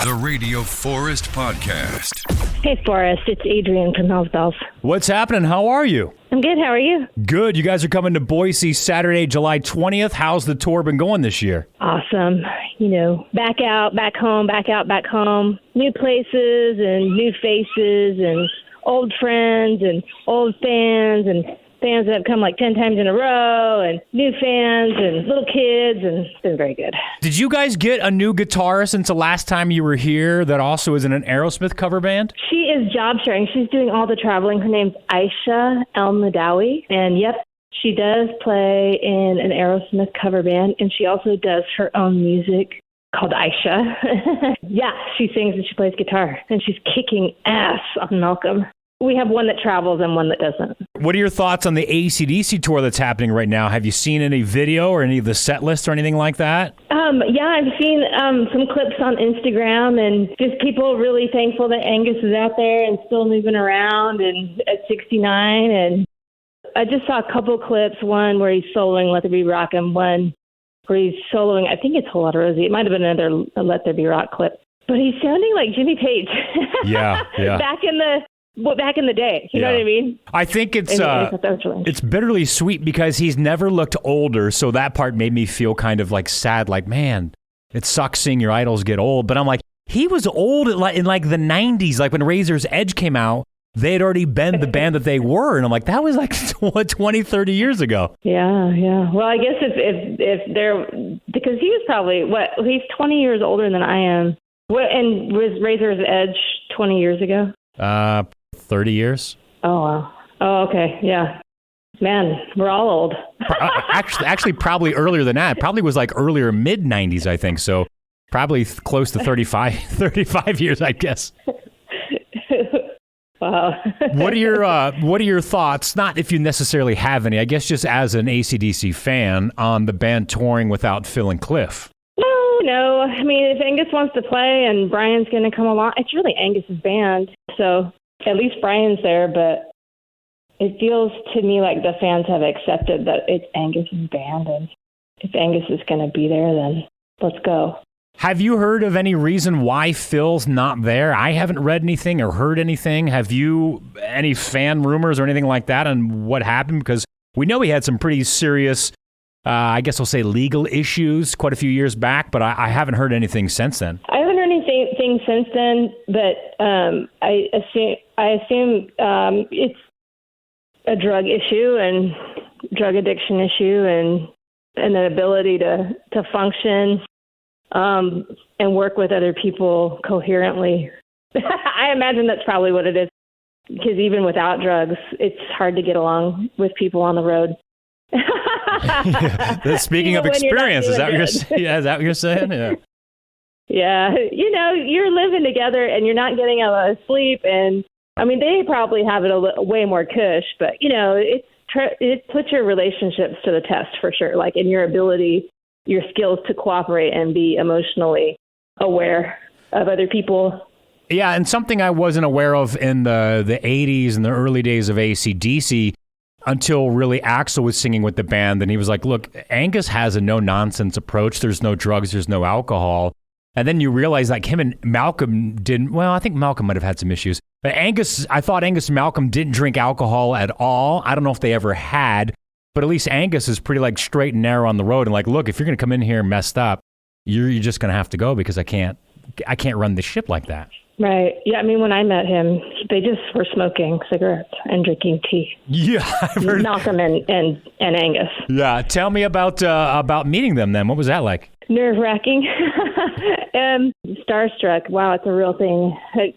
The Radio Forest Podcast. Hey, Forrest. It's Adrian from Hells Bells. What's happening? How are you? I'm good. How are you? Good. You guys are coming to Boise Saturday, July 20th. How's the tour been going this year? Awesome. You know, back out, back home, back out, back home. New places and new faces and old friends and old fans and fans that have come like 10 times in a row and new fans and little kids, and it's been very good. Did you guys get a new guitarist since the last time you were here that also is in an Aerosmith cover band? She is job sharing. She's doing all the traveling. Her name's Aisha El-Nadawi, and yep, she does play in an Aerosmith cover band, and she also does her own music called Aisha. Yeah, she sings and she plays guitar, and she's kicking ass on Malcolm. We have one that travels and one that doesn't. What are your thoughts on the AC/DC tour that's happening right now? Have you seen any video or any of the set lists or anything like that? Yeah, I've seen some clips on Instagram, and just people really thankful that Angus is out there and still moving around and at 69. And I just saw a couple clips, one where he's soloing Let There Be Rock and one where he's soloing, I think it's Whole Lotta Rosie. It might have been another Let There Be Rock clip. But he's sounding like Jimmy Page. Yeah. Back in the day, you know what I mean? I think it's bitterly sweet because he's never looked older, so that part made me feel kind of like sad, like, man, it sucks seeing your idols get old. But I'm like, he was old in like the 90s, like when Razor's Edge came out, they had already been the band that they were, and I'm like, that was like 20, 30 years ago. Yeah. Well, I guess if they're, because he was probably, he's 20 years older than I am. And was Razor's Edge 20 years ago? 30 years. Oh, wow. Oh, okay. Yeah. Man, we're all old. actually, probably earlier than that. Probably was like earlier mid-90s, I think. So probably close to 35 years, I guess. Wow. What are your thoughts, not if you necessarily have any, I guess just as an AC/DC fan, on the band touring without Phil and Cliff? No. I mean, if Angus wants to play and Brian's going to come along, it's really Angus's band. So at least Brian's there, but it feels to me like the fans have accepted that it's Angus's band, and if Angus is going to be there, then let's go. Have you heard of any reason why Phil's not there? I haven't read anything or heard anything. Have you any fan rumors or anything like that on what happened? Because we know he had some pretty serious, I guess I'll say legal issues quite a few years back, but I haven't heard anything since then. I haven't heard anything since then, but I assume it's a drug issue and drug addiction issue and an ability to function and work with other people coherently. I imagine that's probably what it is, because even without drugs, it's hard to get along with people on the road. Yeah. Speaking of experience, is that what you're saying? Yeah. Yeah. You know, you're living together and you're not getting a lot of sleep. And I mean, they probably have it way more cush, but you know, it puts your relationships to the test for sure. Like in your ability, your skills to cooperate and be emotionally aware of other people. Yeah. And something I wasn't aware of in the 80s and the early days of AC/DC, until really Axl was singing with the band, and he was like, look, Angus has a no-nonsense approach. There's no drugs, there's no alcohol. And then you realize like him and Malcolm didn't, well, I think Malcolm might have had some issues. But I thought Angus and Malcolm didn't drink alcohol at all. I don't know if they ever had, but at least Angus is pretty like straight and narrow on the road. And like, look, if you're going to come in here messed up, you're just going to have to go, because I can't run the ship like that. Right. Yeah. I mean, when I met him, they just were smoking cigarettes and drinking tea. Yeah. I've heard Malcolm and Angus. Yeah. Tell me about meeting them then. What was that like? Nerve-wracking. Starstruck. Wow, it's a real thing. I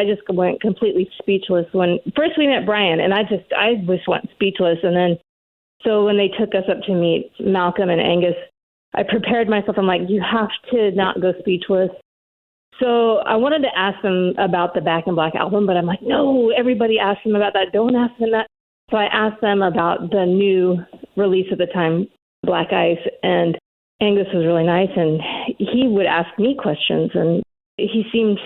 just went completely speechless when first we met Brian, and I just went speechless. And then, so when they took us up to meet Malcolm and Angus, I prepared myself. I'm like, you have to not go speechless. So I wanted to ask them about the Back in Black album, but I'm like, no, everybody asked them about that. Don't ask them that. So I asked them about the new release at the time, Black Ice, and Angus was really nice, and he would ask me questions, and he seemed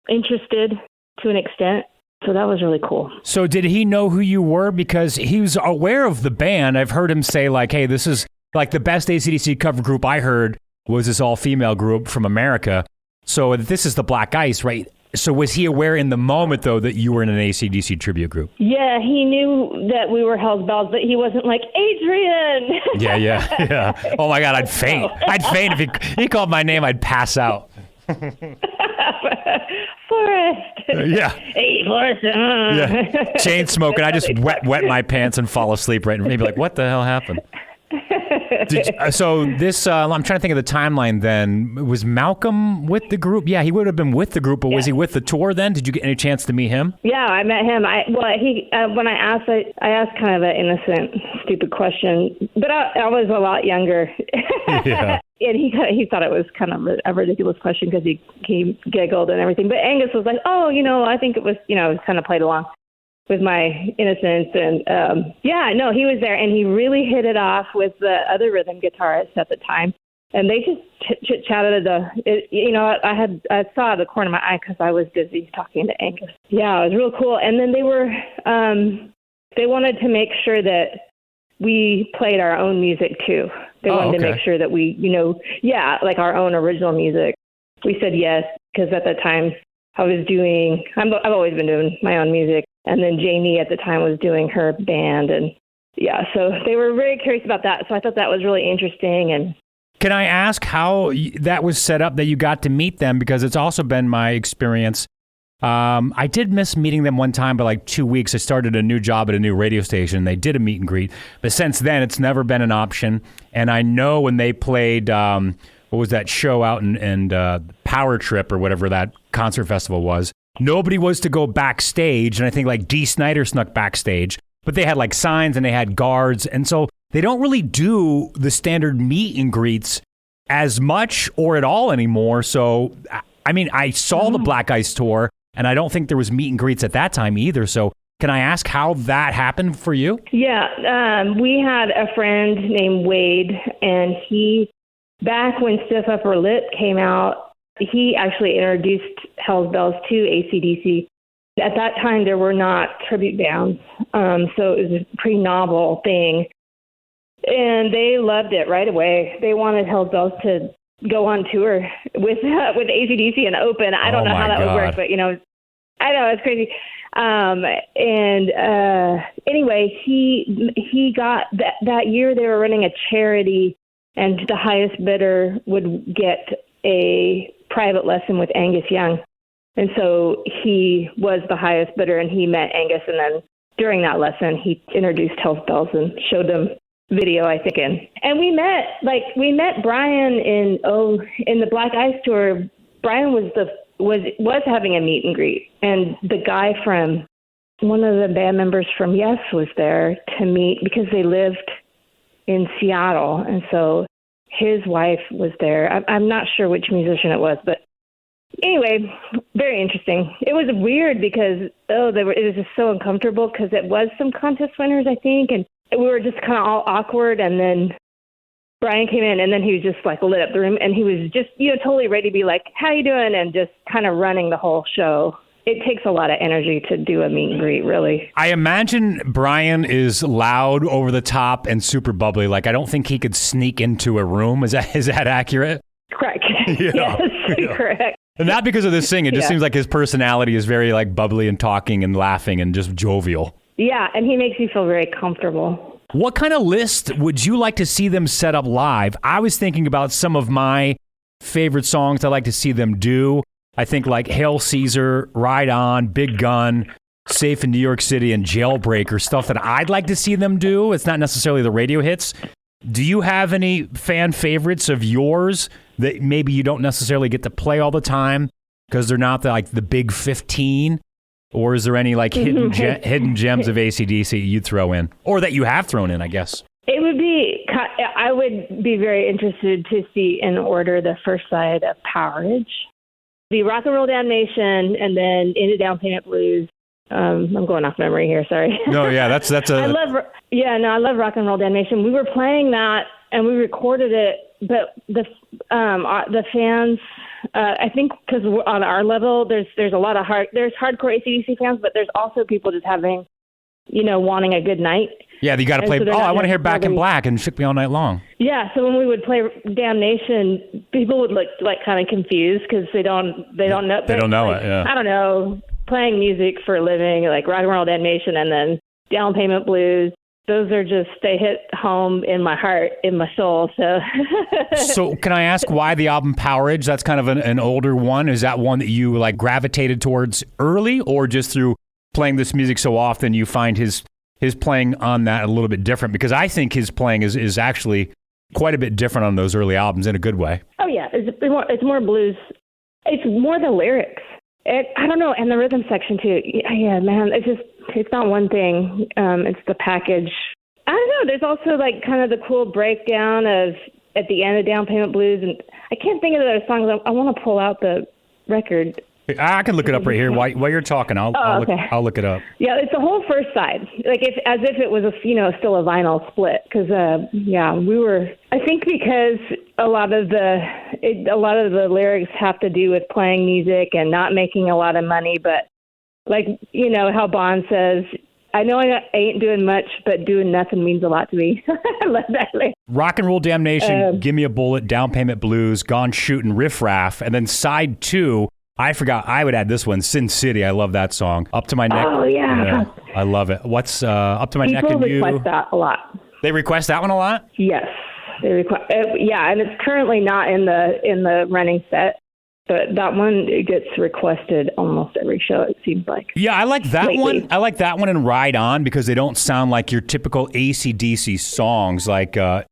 interested to an extent. So that was really cool. So did he know who you were? Because he was aware of the band. I've heard him say, like, hey, this is like the best AC/DC cover group I heard was this all-female group from America. So this is the Black Ice, right? So was he aware in the moment, though, that you were in an AC/DC tribute group? Yeah, he knew that we were Hell's Bells, but he wasn't like, Adrian! Yeah. Oh, my God, I'd faint. I'd faint if he called my name. I'd pass out. Forrest. Yeah. Hey, Forrest. Yeah. Chain smoking. I just wet my pants and fall asleep right, and maybe like, what the hell happened? So this, I'm trying to think of the timeline then. Was Malcolm with the group? Yeah, he would have been with the group, but was he with the tour then? Did you get any chance to meet him? Yeah, I met him. When I asked kind of an innocent, stupid question, but I was a lot younger. Yeah. And he thought it was kind of a ridiculous question because he giggled and everything. But Angus was like, oh, I think it was, kind of played along with my innocence. And he was there, and he really hit it off with the other rhythm guitarist at the time. And they just chit-chatted. I saw the corner of my eye because I was busy talking to Angus. Yeah, it was real cool. And then they wanted to make sure that we played our own music too. They wanted to make sure that we, like our own original music. We said yes because at that time I've always been doing my own music. And then Jamie at the time was doing her band. And so they were very curious about that. So I thought that was really interesting. And can I ask how that was set up that you got to meet them? Because it's also been my experience. I did miss meeting them one time by like 2 weeks. I started a new job at a new radio station. They did a meet and greet. But since then, it's never been an option. And I know when they played, what was that show out in Power Trip or whatever that concert festival was, nobody was to go backstage. And I think like Dee Snider snuck backstage. But they had like signs and they had guards. And so they don't really do the standard meet and greets as much or at all anymore. So, I mean, I saw the Black Ice tour. And I don't think there was meet and greets at that time either. So can I ask how that happened for you? Yeah, we had a friend named Wade, and back when Stiff Upper Lip came out, he actually introduced Hell's Bells to AC/DC. At that time, there were not tribute bands, so it was a pretty novel thing. And they loved it right away. They wanted Hell's Bells to go on tour with AC/DC and open. I don't know how that would work, but I know it's crazy. Anyway, he got that year they were running a charity, and the highest bidder would get a private lesson with Angus Young. And so he was the highest bidder, and he met Angus, and then during that lesson he introduced Hell's Bells and showed them video, I think, and we met Brian in the Black Ice tour. Brian was having a meet and greet, and the guy from one of the band members from Yes was there to meet because they lived in Seattle, and so his wife was there. I'm not sure which musician it was, but anyway, very interesting. It was weird because it was just so uncomfortable because it was some contest winners, I think, and we were just kind of all awkward, and then Brian came in, and then he was just like lit up the room, and he was just, totally ready to be like, how you doing? And just kind of running the whole show. It takes a lot of energy to do a meet and greet, really. I imagine Brian is loud, over the top, and super bubbly. Like, I don't think he could sneak into a room. Is that accurate? Correct. Yeah. Yes, correct. And not because of the singing. It just seems like his personality is very like bubbly and talking and laughing and just jovial. Yeah, and he makes you feel very comfortable. What kind of list would you like to see them set up live? I was thinking about some of my favorite songs I'd like to see them do. I think like Hail Caesar, Ride On, Big Gun, Safe in New York City, and Jailbreaker, stuff that I'd like to see them do. It's not necessarily the radio hits. Do you have any fan favorites of yours that maybe you don't necessarily get to play all the time because they're not the big 15? Or is there any like hidden gems of AC/DC you'd throw in, or that you have thrown in, I guess? I would be very interested to see in order the first side of Powerage, the Rock and Roll Damnation, and then Into Down Payment Blues. I'm going off memory here. Sorry. No, yeah, that's a. I love Rock and Roll Damnation. We were playing that and we recorded it, but the fans. I think because on our level, there's a lot of hardcore AC/DC fans, but there's also people just having wanting a good night. Yeah, you got to play. So I want to hear Back in Black and Shook Me All Night Long. Yeah, so when we would play Damnation, people would look like kind of confused because they don't know. They don't know it. Yeah. I don't know. Playing music for a living, like Rock and Roll Damnation, and then Down Payment Blues. Those are they hit home in my heart, in my soul. So can I ask why the album Powerage? That's kind of an older one. Is that one that you like gravitated towards early, or just through playing this music so often you find his playing on that a little bit different? Because I think his playing is actually quite a bit different on those early albums in a good way. Oh yeah, it's more blues. It's more the lyrics. I don't know, and the rhythm section too. Yeah, man, it's not one thing. It's the package. I don't know. There's also like kind of the cool breakdown of at the end of Down Payment Blues, and I can't think of the other songs. I want to pull out the record. I can look it up right here while you're talking. I'll look it up. Yeah, it's the whole first side, like as if it was still a vinyl split. Because we were. I think because a lot of the lyrics have to do with playing music and not making a lot of money, but like how Bond says, I know I ain't doing much, but doing nothing means a lot to me. I love that lyric. Rock and Roll Damnation, Give Me a Bullet, Down Payment Blues, Gone Shootin', Riff Raff, and then side 2. I forgot. I would add this one, Sin City. I love that song. Up to My Neck. Oh, yeah. I love it. What's Up to My Neck and You? People request that a lot. They request that one a lot? Yes. They request. And it's currently not in the running set, but that one gets requested almost every show, it seems like. Yeah, I like that lately. one. I like that one and Ride On because they don't sound like your typical AC/DC songs. Like, to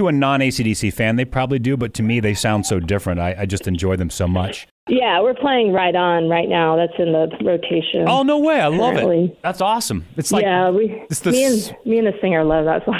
a non-AC/DC fan, they probably do, but to me, they sound so different. I just enjoy them so much. Yeah, we're playing Ride On right now. That's in the rotation. Oh, no way. I love it. That's awesome. It's like, yeah, me and the singer love that song.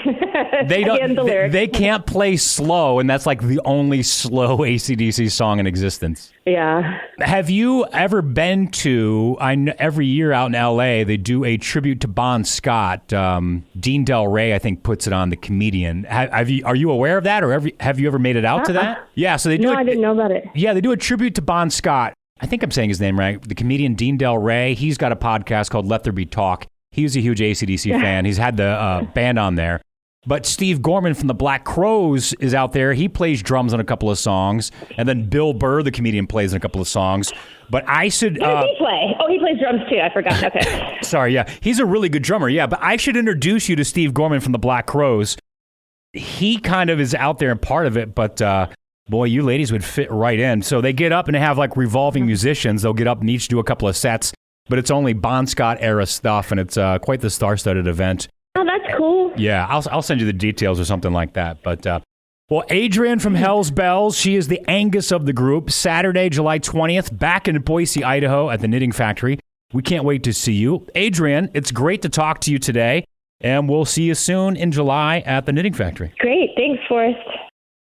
They can't play slow, and that's like the only slow AC/DC song in existence. Yeah. Have you ever been to, every year out in L.A., they do a tribute to Bon Scott. Dean Del Rey, I think, puts it on, the comedian. Are you aware of that, or have you ever made it out to that? Yeah, so they do. No, I didn't know about it. Yeah, they do a tribute to Bon Scott. I think I'm saying his name right. The comedian Dean Del Rey, he's got a podcast called Let There Be Talk. He's a huge AC/DC fan. He's had the band on there. But Steve Gorman from the Black Crowes is out there. He plays drums on a couple of songs. And then Bill Burr, the comedian, plays in a couple of songs. But I should... What does he play? Oh, he plays drums too. I forgot. Okay. Sorry, yeah. He's a really good drummer, yeah. But I should introduce you to Steve Gorman from the Black Crowes. He kind of is out there and part of it, but... boy, you ladies would fit right in. So they get up and they have like revolving musicians. They'll get up and each do a couple of sets, but it's only Bon Scott era stuff, and it's quite the star-studded event. Oh, that's cool. Yeah, I'll send you the details or something like that. But well, Adrian from Hell's Bells, she is the Angus of the group. Saturday, July 20th, back in Boise, Idaho, at the Knitting Factory. We can't wait to see you, Adrian. It's great to talk to you today, and we'll see you soon in July at the Knitting Factory. Great, thanks, Forrest.